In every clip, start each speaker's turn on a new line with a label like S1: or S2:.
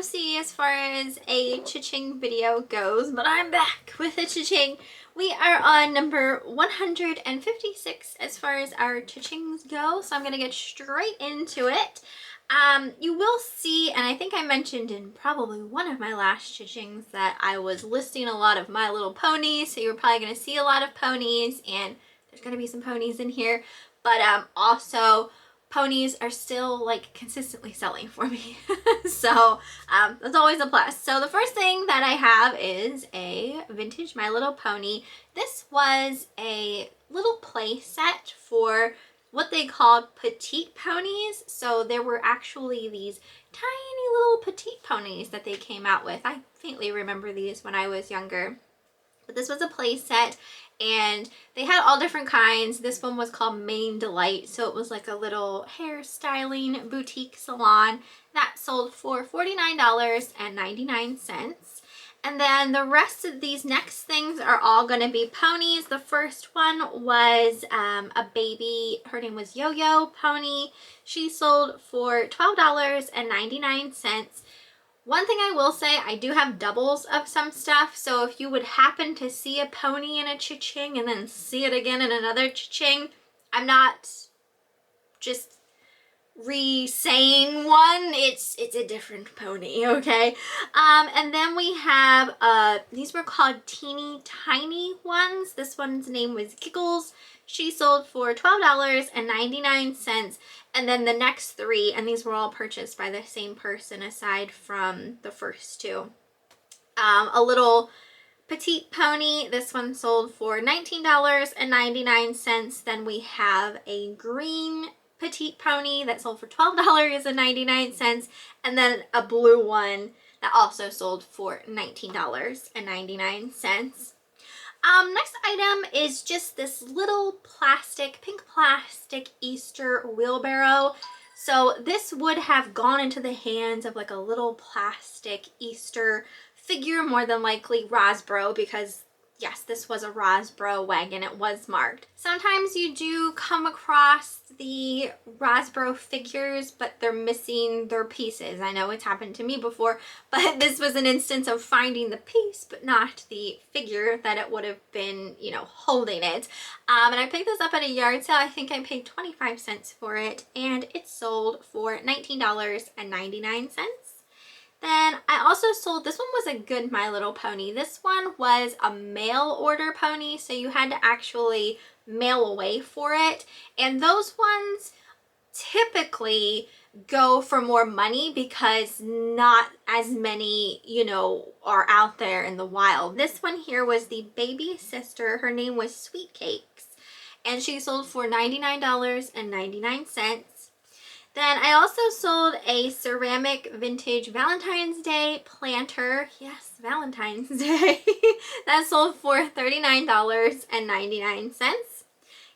S1: see as far as a cha-ching video goes, but I'm back with a cha-ching. We are on number 156 as far as our cha-chings go, so I'm going to get straight into it. You will see, and I think I mentioned in probably one of my last cha-chings that I was listing a lot of My Little Ponies, so you're probably going to see a lot of ponies, and there's going to be some ponies in here, but also ponies are still like consistently selling for me. So that's always a plus. So the first thing that I have is a vintage My Little Pony. This was a little play set for what they called petite ponies. So there were actually these tiny little petite ponies that they came out with. I faintly remember these when I was younger. But this was a play set, and they had all different kinds. This one was called Main Delight, so it was like a little hairstyling boutique salon that sold for $49.99. And then the rest of these next things are all going to be ponies. The first one was a baby. Her name was Yo-Yo Pony. She sold for $12.99. One thing I will say, I do have doubles of some stuff, so if you would happen to see a pony in a cha-ching and then see it again in another cha-ching, I'm not just re-saying one, it's a different pony, okay? And then we have, these were called teeny tiny ones. This one's name was Giggles. She sold for $12.99. And then the next three, and these were all purchased by the same person aside from the first two. A little petite pony, this one sold for $19.99. Then we have a green petite pony that sold for $12.99. And then a blue one that also sold for $19.99. Next item is just this little pink plastic Easter wheelbarrow. So this would have gone into the hands of like a little plastic Easter figure, more than likely Rosbro, because yes, this was a Rosbro wagon. It was marked. Sometimes you do come across the Rosbro figures, but they're missing their pieces. I know it's happened to me before, but this was an instance of finding the piece, but not the figure that it would have been, you know, holding it. And I picked this up at a yard sale. I think I paid 25 cents for it, and it sold for $19.99. Then I also sold, this one was a good My Little Pony. This one was a mail order pony, so you had to actually mail away for it. And those ones typically go for more money because not as many, you know, are out there in the wild. This one here was the baby sister. Her name was Sweet Cakes, and she sold for $99.99. Then I also sold a ceramic vintage Valentine's Day planter. Yes, Valentine's Day. That sold for $39.99.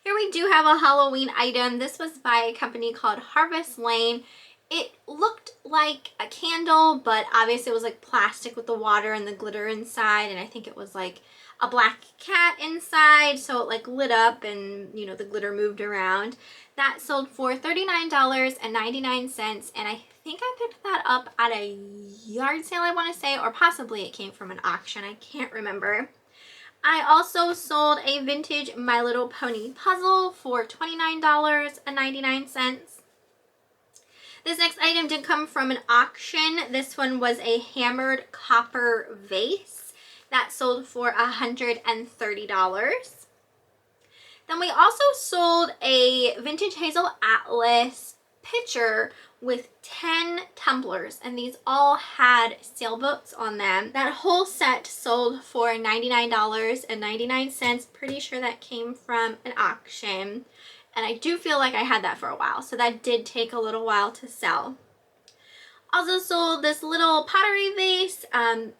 S1: Here we do have a Halloween item. This was by a company called Harvest Lane. It looked like a candle, but obviously it was like plastic with the water and the glitter inside, and I think it was like a black cat inside, so it like lit up and, you know, the glitter moved around. That sold for $39.99, and I think I picked that up at a yard sale, I want to say, or possibly it came from an auction. I can't remember. I also sold a vintage My Little Pony puzzle for $29.99. This next item did come from an auction. This one was a hammered copper vase that sold for $130. Then we also sold a vintage Hazel Atlas pitcher with 10 tumblers, and these all had sailboats on them. That whole set sold for $99.99. Pretty sure that came from an auction, and I do feel like I had that for a while, so that did take a little while to sell. Also sold this little pottery vase.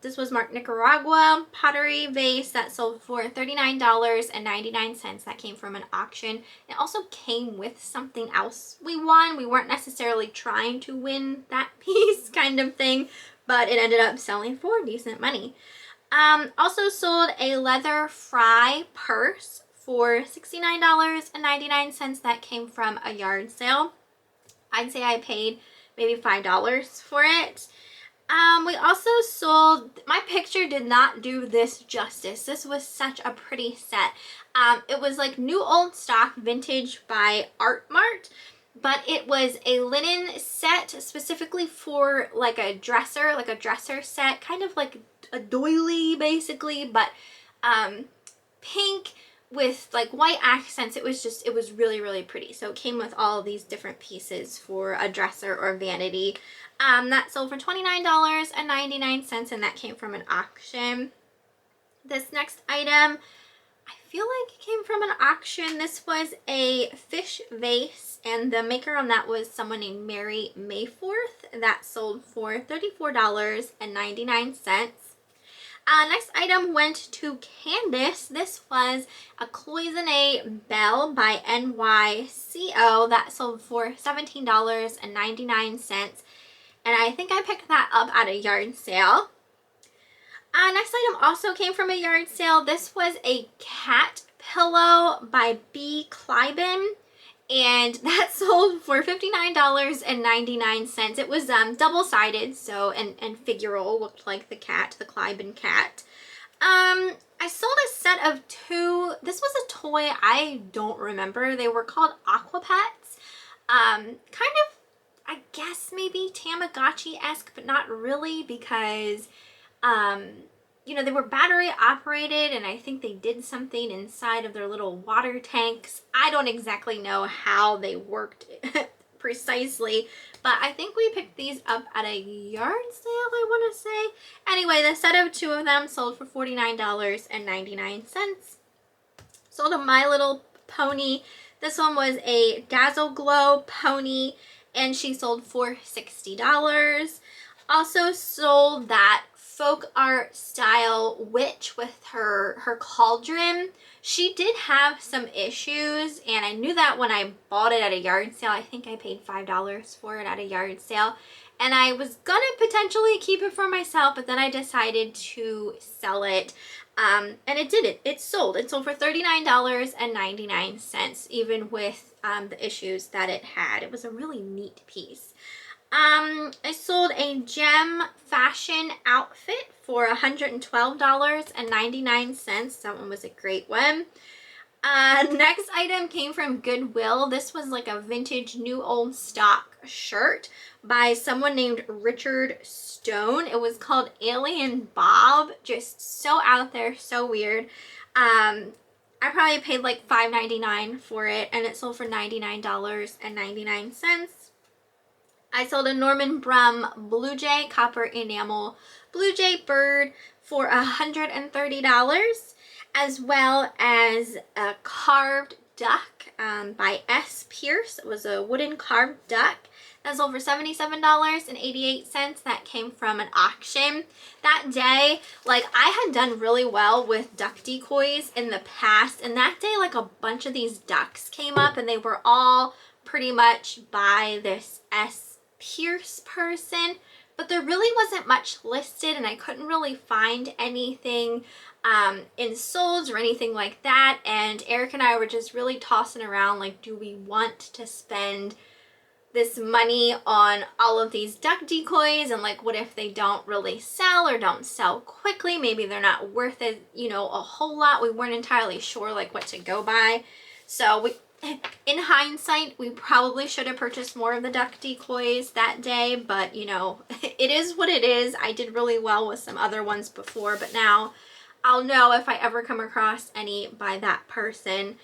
S1: This was marked Nicaragua pottery vase that sold for $39.99. That came from an auction. It also came with something else we won. We weren't necessarily trying to win that piece kind of thing, but it ended up selling for decent money. Also sold a leather fry purse for $69.99. That came from a yard sale. I'd say I paid maybe $5 for it. We also sold, my picture did not do this justice. This was such a pretty set. It was like new old stock vintage by Art Mart, but it was a linen set specifically for like a dresser set, kind of like a doily basically, but pink with like white accents. It was really, really pretty. So it came with all of these different pieces for a dresser or vanity. That sold for $29.99, and that came from an auction. This next item, I feel like it came from an auction. This was a fish vase, and the maker on that was someone named Mary Mayforth. That sold for $34.99. Next item went to Candace. This was a Cloisonne Belle by NYCO. That sold for $17.99. And I think I picked that up at a yard sale. Next item also came from a yard sale. This was a cat pillow by B. Cliben, and that sold for $59.99. It was double-sided, so and figural, looked like the cat, the Cliben cat. I sold a set of two. This was a toy I don't remember. They were called Aquapets. Kind of, I guess maybe Tamagotchi-esque, but not really, because you know, they were battery operated, and I think they did something inside of their little water tanks. I don't exactly know how they worked precisely, but I think we picked these up at a yard sale, I want to say. Anyway, the set of two of them sold for $49.99. Sold a My Little Pony. This one was a Dazzle Glow pony, and she sold for $60. Also sold that folk art style witch with her cauldron. She did have some issues, and I knew that when I bought it at a yard sale. I think I paid $5 for it at a yard sale, and I was gonna potentially keep it for myself, but then I decided to sell it. And it did. It sold for $39.99, even with the issues that it had. It was a really neat piece. I sold a gem fashion outfit for $112.99. That one was a great one. Next item came from Goodwill. This was like a vintage new old stock shirt by someone named Richard Stone. It was called Alien Bob. Just so out there, so weird. I probably paid like $5.99 for it, and it sold for $99.99. I sold a Norman Brum Blue Jay copper enamel Blue Jay bird for $130, as well as a carved duck by S. Pierce. It was a wooden carved duck. That sold for $77.88. That came from an auction. That day, like, I had done really well with duck decoys in the past, and that day, like, a bunch of these ducks came up, and they were all pretty much by this S. Pierce person, but there really wasn't much listed, and I couldn't really find anything in solds or anything like that. And Eric and I were just really tossing around, like, do we want to spend this money on all of these duck decoys, and like, what if they don't really sell or don't sell quickly? Maybe they're not worth it, you know, a whole lot. We weren't entirely sure like what to go by. So in hindsight, we probably should have purchased more of the duck decoys that day, but you know, it is what it is. I did really well with some other ones before, but now I'll know if I ever come across any by that person,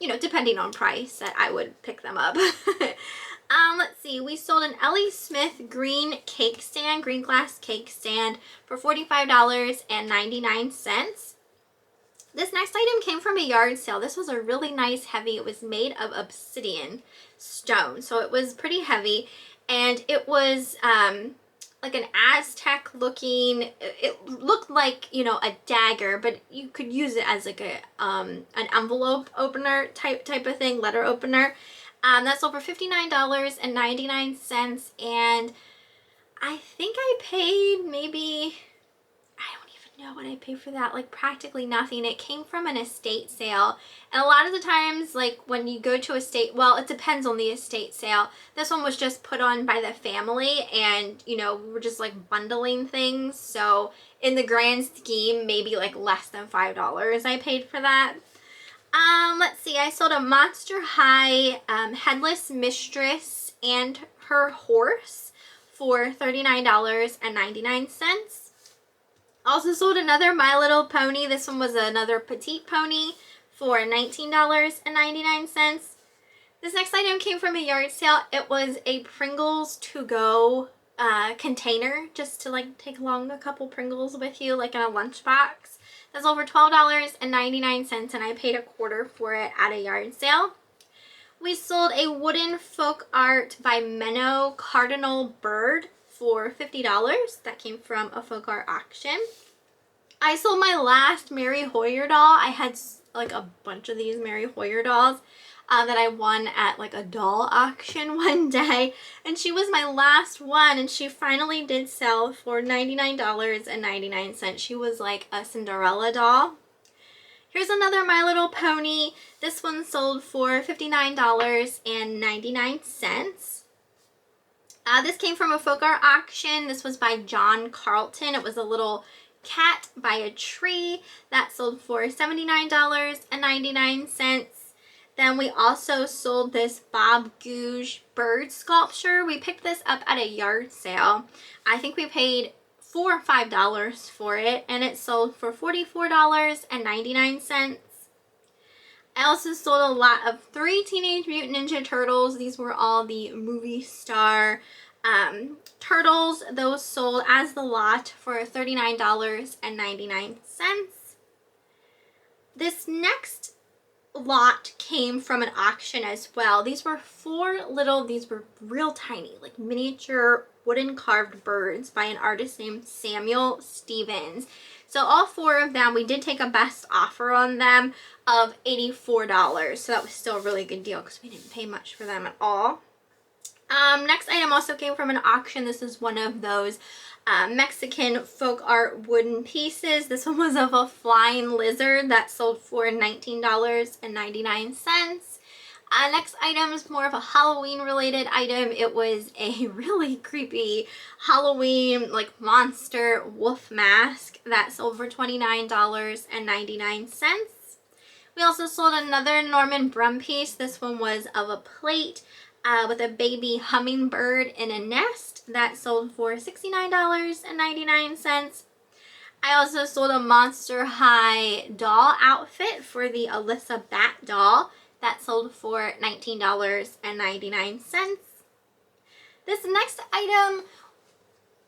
S1: you know, depending on price, that I would pick them up. Let's see, we sold an Ellie Smith green cake stand, green glass cake stand for $45.99. This next item came from a yard sale. This was a really nice heavy. It was made of obsidian stone, so it was pretty heavy, and it was like an Aztec looking, it looked like, you know, a dagger, but you could use it as like a an envelope opener type of thing, letter opener. That's over $59.99, and I think I paid maybe, I don't even know what I paid for that? Like practically nothing. It came from an estate sale. And a lot of the times, like when you go to estate, well, it depends on the estate sale. This one was just put on by the family and, you know, we're just like bundling things. So in the grand scheme, maybe like less than $5 I paid for that. Let's see, I sold a Monster High Headless Mistress and her horse for $39.99. Also sold another My Little Pony. This one was another petite pony for $19.99. This next item came from a yard sale. It was a Pringles to go container, just to like take along a couple Pringles with you, like in a lunchbox. That's over $12.99, and I paid a quarter for it at a yard sale. We sold a wooden folk art by Menno Cardinal Bird for $50. That came from a folk art auction. I sold my last Mary Hoyer doll. I had like a bunch of these Mary Hoyer dolls that I won at like a doll auction one day, and she was my last one, and she finally did sell for $99.99. She was like a Cinderella doll. Here's another My Little Pony. This one sold for $59.99. This came from a folk art auction. This was by John Carlton. It was a little cat by a tree that sold for $79.99. Then we also sold this Bob Googe bird sculpture. We picked this up at a yard sale. I think we paid $4 or $5 for it, and it sold for $44.99. I also sold a lot of 3 Teenage Mutant Ninja Turtles. These were all the movie star turtles. Those sold as the lot for $39.99. This next lot came from an auction as well. These were these were real tiny, like miniature wooden carved birds by an artist named Samuel Stevens. So all 4 of them, we did take a best offer on them of $84. So that was still a really good deal because we didn't pay much for them at all. Next item also came from an auction. This is one of those Mexican folk art wooden pieces. This one was of a flying lizard that sold for $19.99. Next item is more of a Halloween related item. It was a really creepy Halloween like monster wolf mask that sold for $29.99. We also sold another Norman Brum piece. This one was of a plate with a baby hummingbird in a nest that sold for $69.99. I also sold a Monster High doll outfit for the Alyssa Bat doll that sold for $19.99. This next item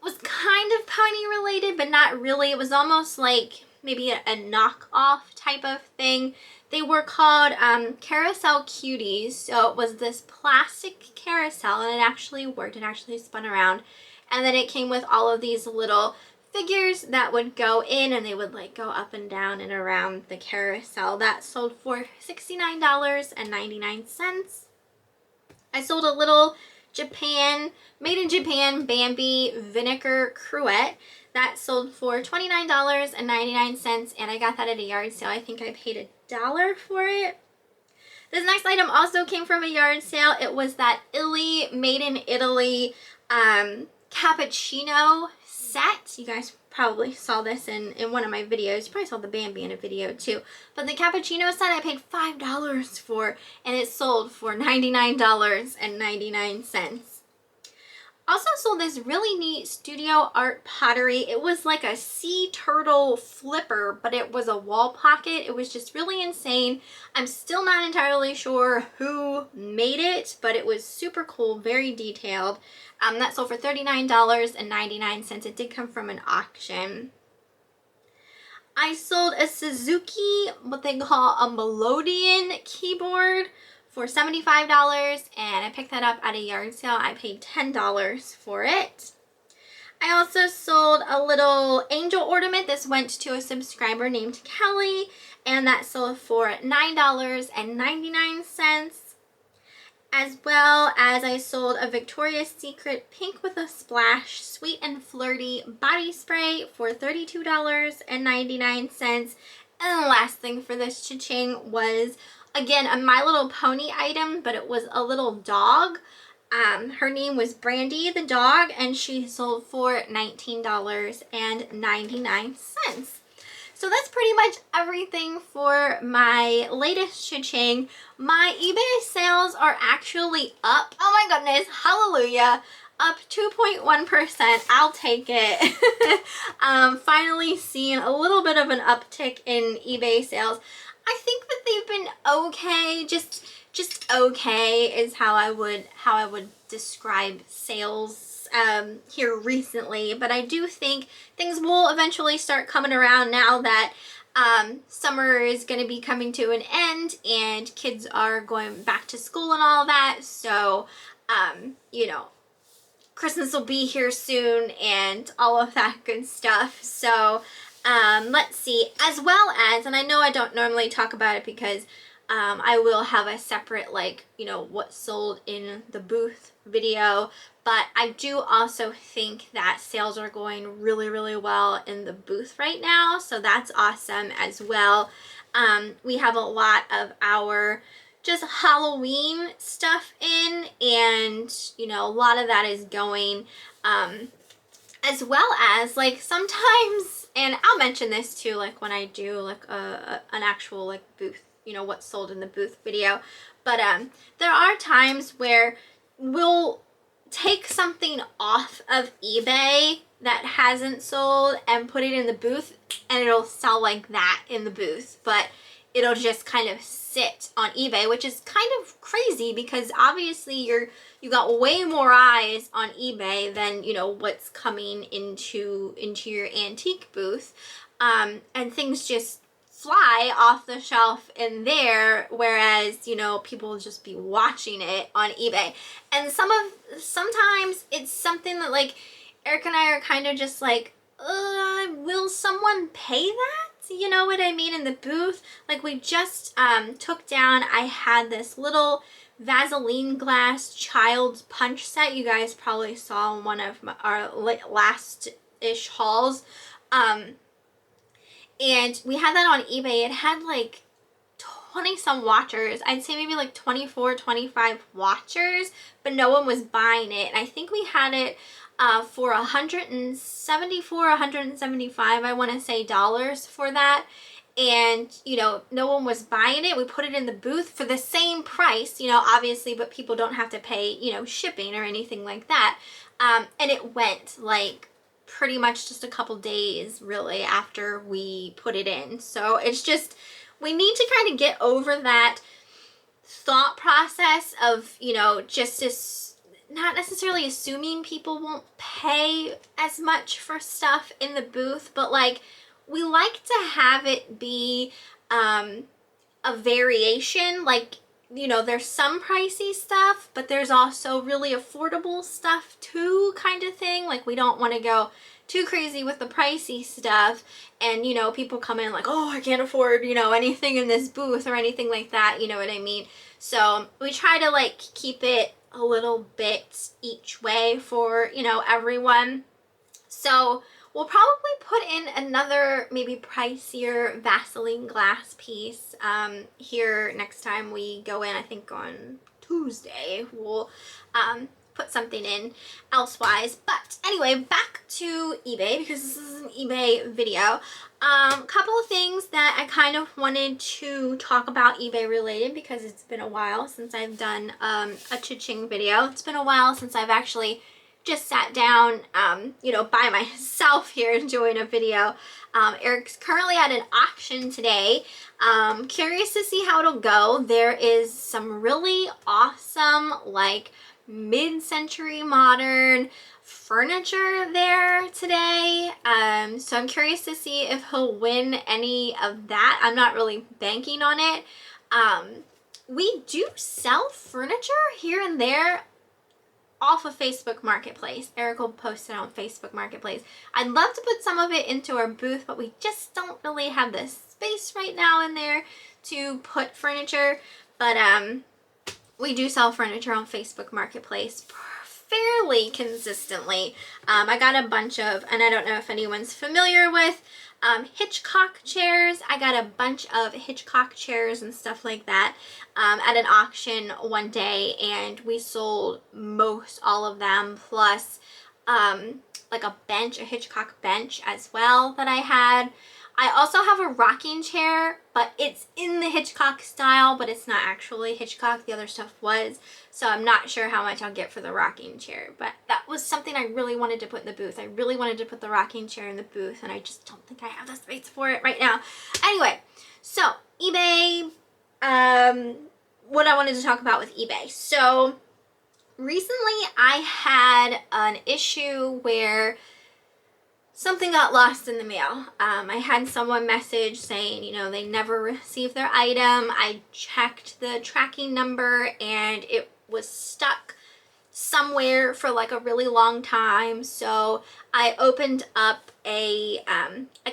S1: was kind of pony related, but not really. It was almost like maybe a knockoff type of thing. They were called carousel cuties. So it was this plastic carousel, and it actually worked. It actually spun around. And then it came with all of these little figures that would go in, and they would like go up and down and around the carousel. That sold for $69.99. I sold a little made in Japan Bambi vinegar cruet that sold for $29.99, and I got that at a yard sale. I think I paid $1 for it. This next item also came from a yard sale. It was that made in Italy cappuccino set. You guys probably saw this in one of my videos. You probably saw the Bambi in a video too. But the cappuccino set I paid $5 for, and it sold for $99.99. Also sold this really neat studio art pottery. It was like a sea turtle flipper, but it was a wall pocket. It was just really insane. I'm still not entirely sure who made it, but it was super cool, very detailed. That sold for $39.99. It did come from an auction. I sold a Suzuki, what they call a Melodian keyboard, for $75, and I picked that up at a yard sale. I paid $10 for it. I also sold a little angel ornament. This went to a subscriber named Kelly, and that sold for $9.99. as well as I sold a Victoria's Secret Pink with a Splash Sweet and Flirty body spray for $32.99. And the last thing for this cha-ching was, again, a My Little Pony item, but it was a little dog. Her name was Brandy the dog, and she sold for $19.99. So that's pretty much everything for my latest cha-ching. My eBay sales are actually up. Oh my goodness, hallelujah. Up 2.1%. I'll take it. Finally seeing a little bit of an uptick in eBay sales. I think that they've been okay, just okay is how I would describe sales here recently. But I do think things will eventually start coming around now that summer is going to be coming to an end and kids are going back to school and all that. So you know, Christmas will be here soon and all of that good stuff. So let's see, as well as, and I know I don't normally talk about it because I will have a separate, like, you know, what sold in the booth video, but I do also think that sales are going really, really well in the booth right now, so that's awesome as well. We have a lot of our just Halloween stuff in, and, you know, a lot of that is going, as well as, like, sometimes, and I'll mention this too, like, when I do, like, an actual, like, booth, you know, what's sold in the booth video, but there are times where we'll take something off of eBay that hasn't sold and put it in the booth, and it'll sell like that in the booth, but it'll just kind of sit on eBay, which is kind of crazy because obviously you got way more eyes on eBay than, you know, what's coming into your antique booth, and things just fly off the shelf in there, whereas, you know, people will just be watching it on eBay. And sometimes it's something that, like, Eric and I are kind of just like, will someone pay that? You know what I mean? In the booth, like, we just took down, I had this little Vaseline glass child's punch set. You guys probably saw in one of our last-ish hauls. And we had that on eBay. It had like 20 some watchers. I'd say maybe like 24, 25 watchers, but no one was buying it. And I think we had it for $174, $175, I want to say, dollars for that. And, you know, no one was buying it. We put it in the booth for the same price, you know, obviously, but people don't have to pay, you know, shipping or anything like that. And it went like pretty much just a couple days really after we put it in. So it's just, we need to kind of get over that thought process of, you know, just not necessarily assuming people won't pay as much for stuff in the booth, but like, we like to have it be a variation. Like, you know, there's some pricey stuff, but there's also really affordable stuff too, kind of thing. Like, we don't want to go too crazy with the pricey stuff and, you know, people come in like, oh, I can't afford, you know, anything in this booth or anything like that, you know what I mean? So we try to, like, keep it a little bit each way for, you know, everyone. So we'll probably put in another maybe pricier Vaseline glass piece here next time we go in. I think on Tuesday we'll put something in elsewise. But anyway, back to eBay because this is an eBay video. Couple of things that I kind of wanted to talk about eBay related because it's been a while since I've done a cha-ching video. It's been a while since I've actually just sat down, you know, by myself here doing a video. Eric's currently at an auction today. Curious to see how it'll go. There is some really awesome, like, mid-century modern furniture there today. So I'm curious to see if he'll win any of that. I'm not really banking on it. We do sell furniture here and there off of Facebook Marketplace. Eric will post it on Facebook Marketplace. I'd love to put some of it into our booth, but we just don't really have the space right now in there to put furniture. But we do sell furniture on Facebook Marketplace fairly consistently. I got a bunch of, and I don't know if anyone's familiar with Hitchcock chairs. I got a bunch of Hitchcock chairs and stuff like that at an auction one day, and we sold most all of them, plus like a bench, a Hitchcock bench as well that I had. I also have a rocking chair, but it's in the Hitchcock style, but it's not actually Hitchcock. The other stuff was. So I'm not sure how much I'll get for the rocking chair, but that was something I really wanted to put in the booth. I really wanted to put the rocking chair in the booth, and I just don't think I have the space for it right now. Anyway, so eBay, what I wanted to talk about with eBay. So recently I had an issue where something got lost in the mail. I had someone message saying, you know, they never received their item. I checked the tracking number and it was stuck somewhere for like a really long time. So I opened up a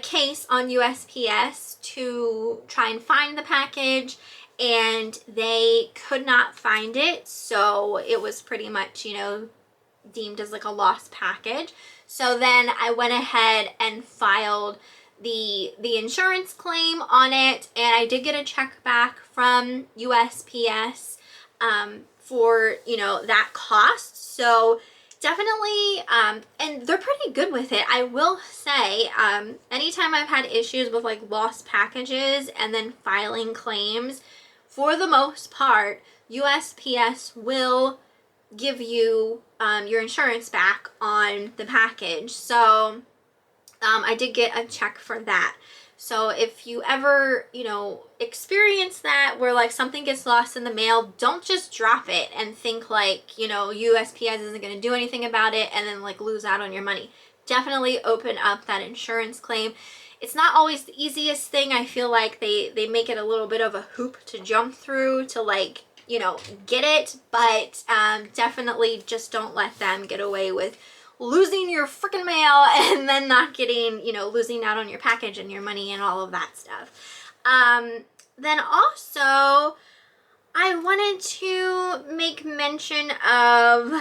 S1: case on USPS to try and find the package, and they could not find it. So it was pretty much, you know, deemed as like a lost package. So then I went ahead and filed the insurance claim on it, and I did get a check back from USPS for, you know, that cost. So definitely, and they're pretty good with it. I will say, anytime I've had issues with like lost packages and then filing claims, for the most part, USPS will give you your insurance back on the package. So I did get a check for that. So if you ever, you know, experience that where like something gets lost in the mail, don't just drop it and think like, you know, USPS isn't going to do anything about it and then like lose out on your money. Definitely open up that insurance claim. It's not always the easiest thing. I feel like they make it a little bit of a hoop to jump through to like, you know, get it, but definitely just don't let them get away with losing your freaking mail and then not getting, you know, losing out on your package and your money and all of that stuff. Then also, I wanted to make mention of,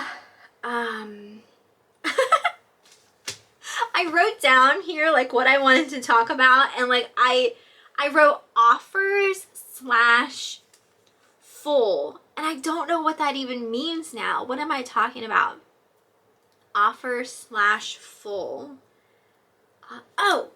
S1: I wrote down here like what I wanted to talk about, and like I wrote offers slash full, and I don't know what that even means now. What am I talking about? Offer slash full. Oh,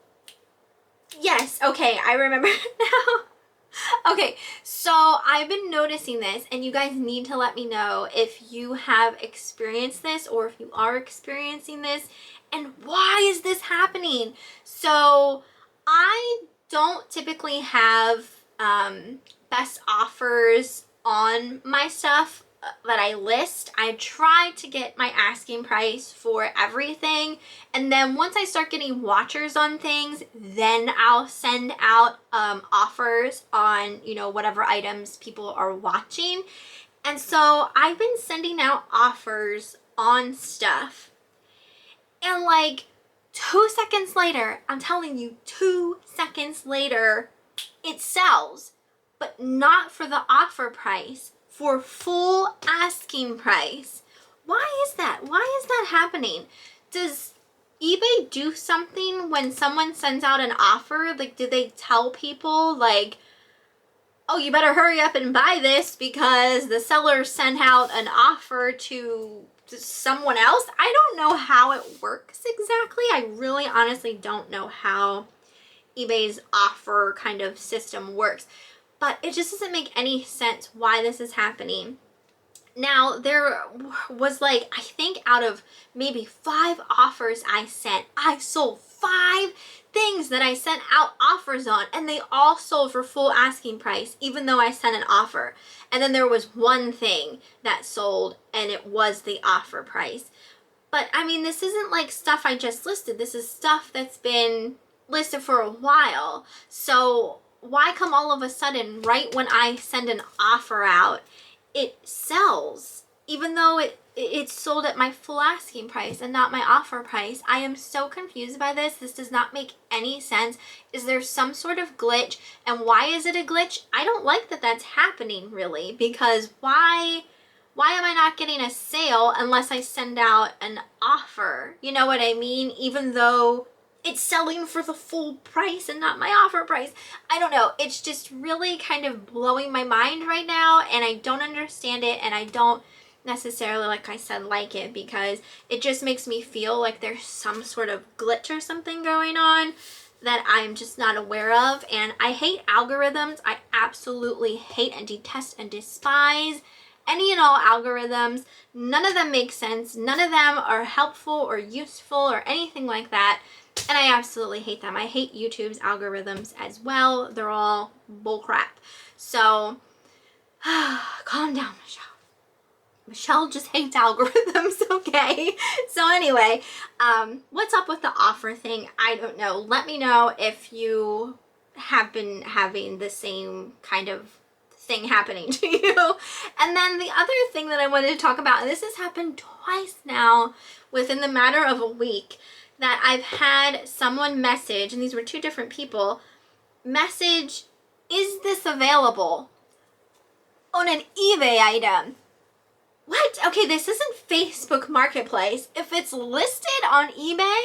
S1: yes. Okay, I remember now. Okay, so I've been noticing this, and you guys need to let me know if you have experienced this or if you are experiencing this, and why is this happening? So I don't typically have best offers on my stuff that I list. I try to get my asking price for everything, and then once I start getting watchers on things, then I'll send out offers on, you know, whatever items people are watching. And so I've been sending out offers on stuff, and like 2 seconds later, I'm telling you, 2 seconds later, it sells. But not for the offer price, for full asking price. Why is that? Why is that happening? Does eBay do something when someone sends out an offer? Like, do they tell people like, oh, you better hurry up and buy this because the seller sent out an offer to someone else? I don't know how it works exactly. I really honestly don't know how eBay's offer kind of system works. But it just doesn't make any sense why this is happening. Now, there was like, I think out of maybe 5 offers I sent, I sold 5 things that I sent out offers on, and they all sold for full asking price, even though I sent an offer. And then there was one thing that sold, and it was the offer price. But I mean, this isn't like stuff I just listed. This is stuff that's been listed for a while. So why come all of a sudden, right when I send an offer out, it sells? even though it's sold at my full asking price and not my offer price. I am so confused by this. This does not make any sense. Is there some sort of glitch? And why is it a glitch? I don't like that that's happening, really, because why am I not getting a sale unless I send out an offer? You know what I mean? Even though it's selling for the full price and not my offer price. I don't know. It's just really kind of blowing my mind right now, and I don't understand it, and I don't necessarily, like I said, like it, because it just makes me feel like there's some sort of glitch or something going on that I'm just not aware of. And I hate algorithms. I absolutely hate and detest and despise any and all algorithms. None of them make sense. None of them are helpful or useful or anything like that. And I absolutely hate them. I hate YouTube's algorithms as well. They're all bullcrap. So, calm down, Michelle. Michelle just hates algorithms, okay? So anyway, what's up with the offer thing? I don't know. Let me know if you have been having the same kind of thing happening to you. And then the other thing that I wanted to talk about, and this has happened twice now within the matter of a week, that I've had someone message, and these were two different people, message, is this available on an eBay item? What? Okay, this isn't Facebook Marketplace. If it's listed on eBay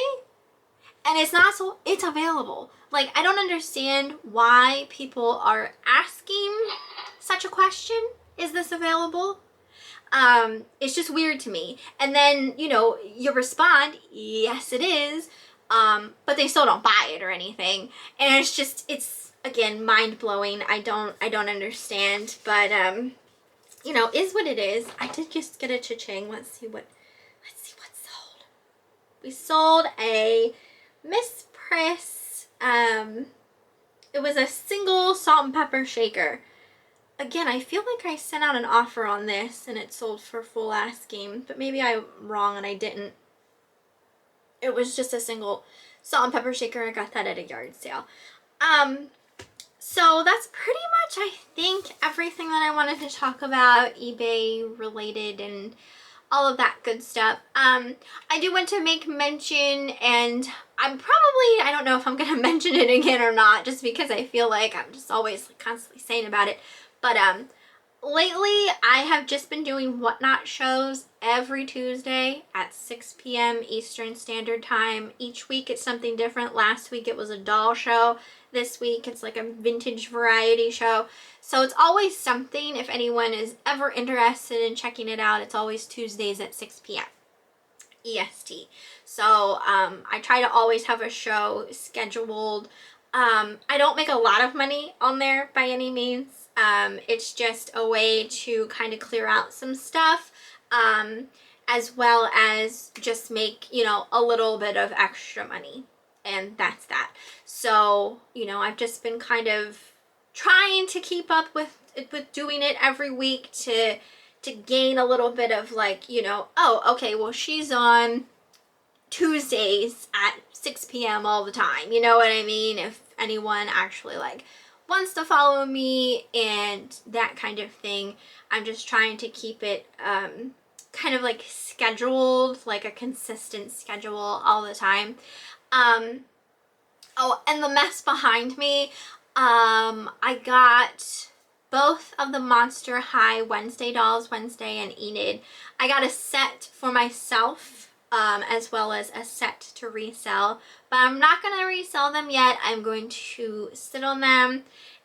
S1: and it's not sold, it's available. Like, I don't understand why people are asking such a question. Is this available? It's just weird to me. And then, you know, you respond, yes, it is. But they still don't buy it or anything. And it's just, it's, again, mind-blowing. I don't understand. But, you know, is what it is. I did just get a cha-ching. Let's see what's sold. We sold a Miss Priss, it was a single salt and pepper shaker. Again, I feel like I sent out an offer on this and it sold for full asking, but maybe I'm wrong and I didn't. It was just a single salt and pepper shaker. I got that at a yard sale. So that's pretty much, I think, everything that I wanted to talk about eBay related and all of that good stuff. I do want to make mention, and I don't know if I'm going to mention it again or not, just because I feel like I'm just always constantly saying about it. But lately, I have just been doing Whatnot shows every Tuesday at 6 p.m. Eastern Standard Time. Each week it's something different. Last week it was a doll show. This week it's like a vintage variety show. So it's always something. If anyone is ever interested in checking it out, it's always Tuesdays at 6 p.m. EST. So I try to always have a show scheduled. I don't make a lot of money on there by any means. It's just a way to kind of clear out some stuff, as well as just make, you know, a little bit of extra money. And that's that. So, you know, I've just been kind of trying to keep up with doing it every week to gain a little bit of, like, you know, oh, okay, well, she's on Tuesdays at 6 p.m. all the time. You know what I mean? If anyone actually, like, wants to follow me and that kind of thing, I'm just trying to keep it kind of like scheduled, like a consistent schedule all the time. Oh, and the mess behind me, I got both of the Monster High Wednesday dolls, Wednesday and Enid. I got a set for myself, as well as a set to resell, but I'm not going to resell them yet. I'm going to sit on them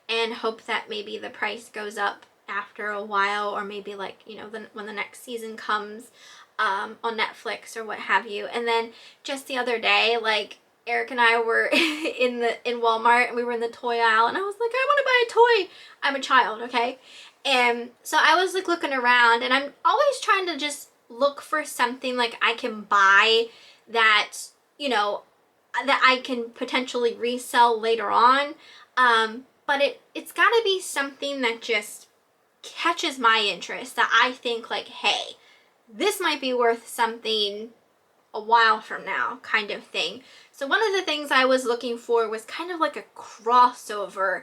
S1: and hope that maybe the price goes up after a while, or maybe, like, you know, when the next season comes on Netflix or what have you. And then just the other day, like, Eric and I were in Walmart and we were in the toy aisle, and I was like, I want to buy a toy. I'm a child, okay? And so I was like looking around, and I'm always trying to just look for something like I can buy that, you know, that I can potentially resell later on. But it's got to be something that just catches my interest, that I think, like, hey, this might be worth something a while from now, kind of thing. So one of the things I was looking for was kind of like a crossover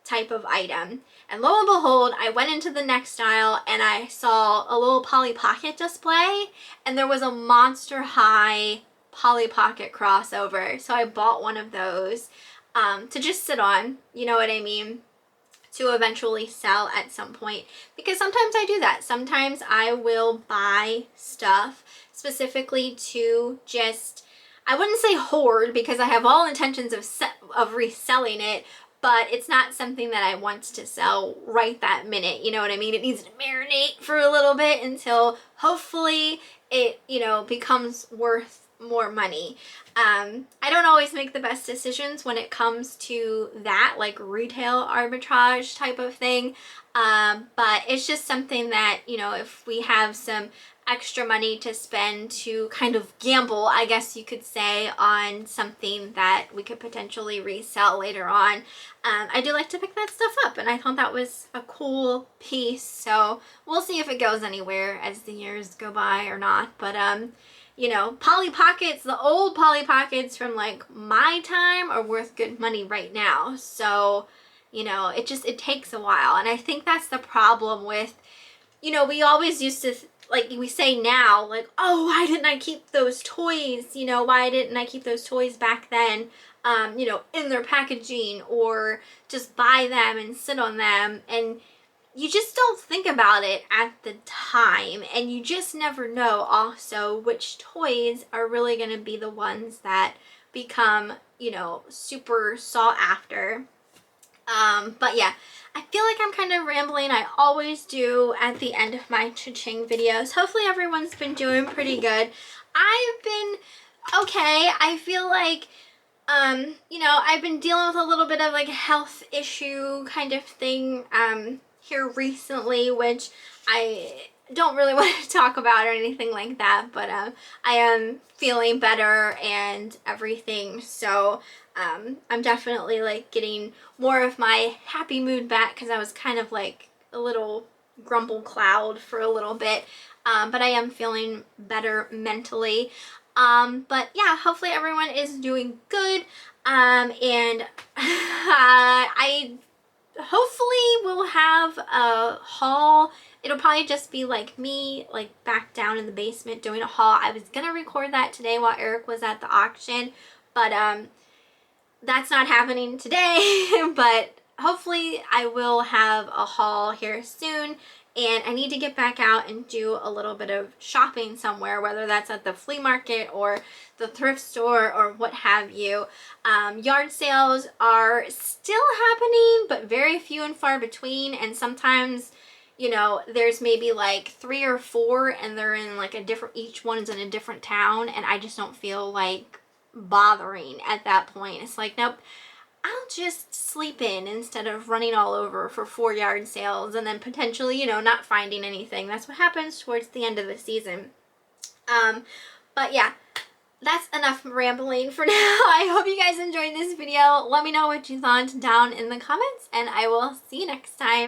S1: type of item. And lo and behold, I went into the next aisle and I saw a little Polly Pocket display, and there was a Monster High Polly Pocket crossover. So I bought one of those to just sit on, you know what I mean, to eventually sell at some point, because sometimes I do that. Sometimes I will buy stuff specifically to just, I wouldn't say hoard, because I have all intentions of reselling it, but it's not something that I want to sell right that minute, you know what I mean? It needs to marinate for a little bit until hopefully it, you know, becomes worth more money. I don't always make the best decisions when it comes to that, like retail arbitrage type of thing, but it's just something that, you know, if we have some extra money to spend to kind of gamble, I guess you could say, on something that we could potentially resell later on, I do like to pick that stuff up, and I thought that was a cool piece. So we'll see if it goes anywhere as the years go by or not, but you know, Polly Pockets, the old Polly Pockets from like my time, are worth good money right now. So, you know, it takes a while. And I think that's the problem with, you know, we always used to, like we say now, like, oh, why didn't I keep those toys? You know, why didn't I keep those toys back then, you know, in their packaging, or just buy them and sit on them? And you just don't think about it at the time, and you just never know also which toys are really going to be the ones that become, you know, super sought after. But yeah, I feel like I'm kind of rambling. I always do at the end of my CHING videos. Hopefully everyone's been doing pretty good. I've been okay. I feel like you know, I've been dealing with a little bit of like a health issue kind of thing here recently, which I don't really want to talk about or anything like that, but I am feeling better and everything. So I'm definitely like getting more of my happy mood back, because I was kind of like a little grumble cloud for a little bit, but I am feeling better mentally. But yeah, hopefully everyone is doing good, and I hopefully will have a haul. It'll probably just be like me, like back down in the basement doing a haul. I was gonna record that today while Eric was at the auction, but that's not happening today. But hopefully I will have a haul here soon, and I need to get back out and do a little bit of shopping somewhere, whether that's at the flea market or the thrift store or what have you. Yard sales are still happening, but very few and far between, and sometimes, you know, there's maybe like 3 or 4 and they're in like a different, each one's in a different town, and I just don't feel like bothering at that point. It's like, nope, I'll just sleep in instead of running all over for 4 yard sales and then potentially, you know, not finding anything. That's what happens towards the end of the season. But yeah, that's enough rambling for now. I hope you guys enjoyed this video. Let me know what you thought down in the comments, and I will see you next time.